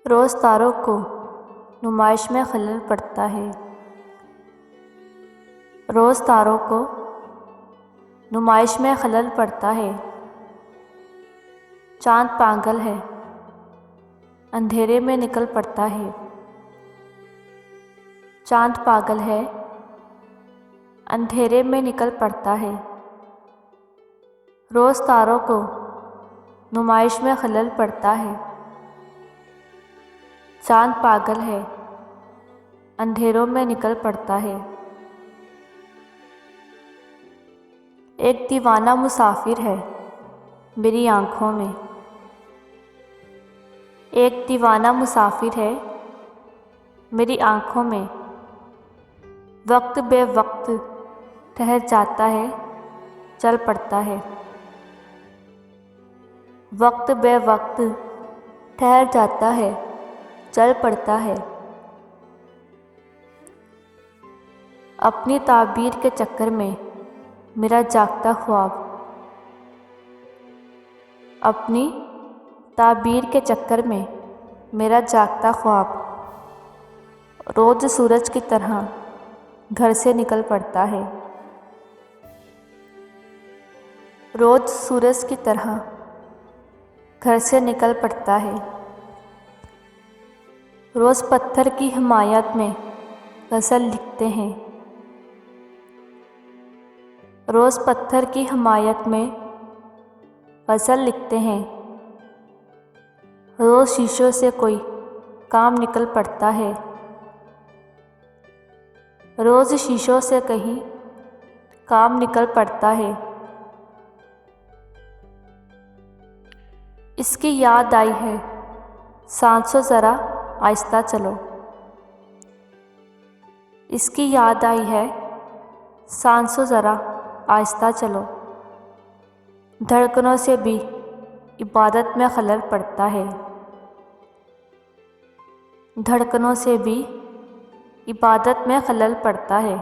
रोज़ तारों को नुमाइश में खलल पड़ता है। रोज़ तारों को नुमाइश में खलल पड़ता है। चाँद पागल है, अंधेरे में निकल पड़ता है। चाँद पागल है, अंधेरे में निकल पड़ता है। रोज़ तारों को नुमाइश में खलल पड़ता है। चाँद पागल है, अंधेरों में निकल पड़ता है। एक दीवाना मुसाफिर है मेरी आँखों में। एक दीवाना मुसाफिर है मेरी आँखों में। वक्त बे वक्त ठहर जाता है, चल पड़ता है। वक्त बे वक्त ठहर जाता है, चल पड़ता है। अपनी ताबीर के चक्कर में मेरा जागता ख्वाब, अपनी ताबीर के चक्कर में मेरा जागता ख्वाब रोज़ सूरज की तरह घर से निकल पड़ता है। रोज़ सूरज की तरह घर से निकल पड़ता है। रोज़ पत्थर की हिमायत में गज़ल लिखते हैं। रोज़ पत्थर की हिमायत में गज़ल लिखते हैं। रोज़ शीशों से कोई काम निकल पड़ता है। रोज़ शीशों से कहीं काम निकल पड़ता है। इसकी याद आई है, सांसों ज़रा आहिस्ता चलो। इसकी याद आई है, सांसों ज़रा आहिस्ता चलो। धड़कनों से भी इबादत में खलल पड़ता है। धड़कनों से भी इबादत में खलल पड़ता है।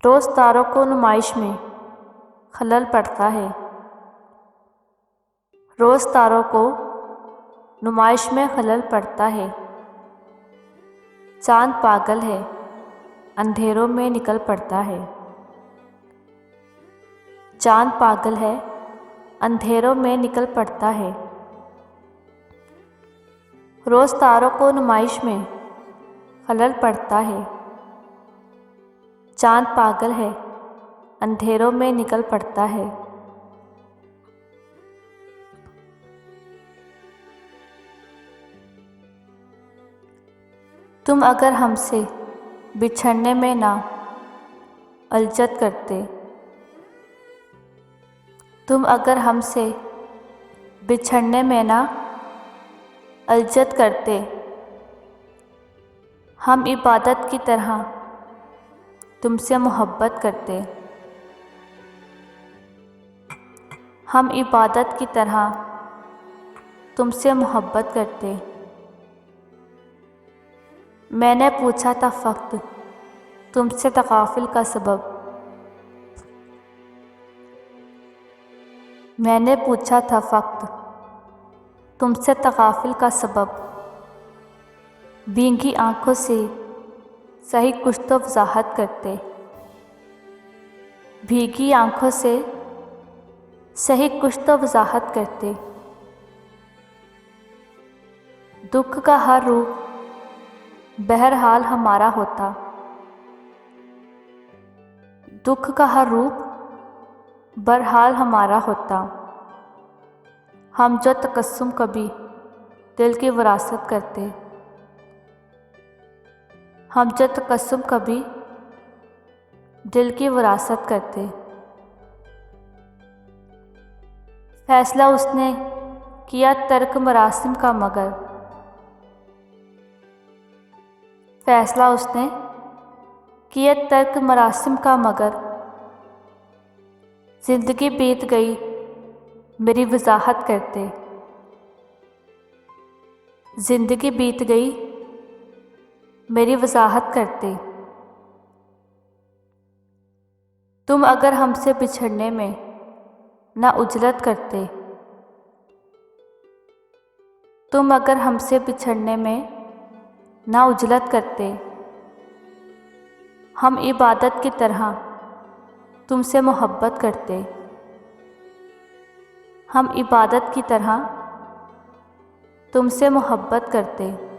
रोज़ तारों को नुमाइश में खलल पड़ता है। रोज़ तारों को नुमाइश में खलल पड़ता है। चाँद पागल है, अंधेरों में निकल पड़ता है। चाँद पागल है, अंधेरों में निकल पड़ता है। रोज़ तारों को नुमाइश में खलल पड़ता है। चाँद पागल है, अंधेरों में निकल पड़ता है। तुम अगर हमसे बिछड़ने में ना अलजद करते, तुम अगर हमसे बिछड़ने में ना अलजद करते, हम इबादत की तरह तुमसे मोहब्बत करते। हम इबादत की तरह तुमसे मोहब्बत करते। मैंने पूछा था फ़क़्त तुमसे तग़ाफ़ुल का सबब। मैंने पूछा था फ़क़्त तुमसे तग़ाफ़ुल का सबब। भीगी आँखों से सही कुछ तो वज़ाहत करते। भीगी आँखों से सही कुछ तो वज़ाहत करते। दुख का हर रूप बहरहाल हमारा होता। दुख का हर रूप बहरहाल हमारा होता। हम जो तकस्सुम कभी दिल की विरासत करते। हम जो तकस्सुम कभी दिल की विरासत करते। फैसला उसने किया तर्क मरासिम का मगर। फैसला उसने किया तर्क मरासिम का मगर। ज़िंदगी बीत गई मेरी वज़ाहत करते। ज़िंदगी बीत गई मेरी वज़ाहत करते। तुम अगर हमसे बिछड़ने में ना उजलत करते, तुम अगर हमसे बिछड़ने में ना उजलत करते, हम इबादत की तरह तुमसे मोहब्बत करते। हम इबादत की तरह तुमसे मोहब्बत करते।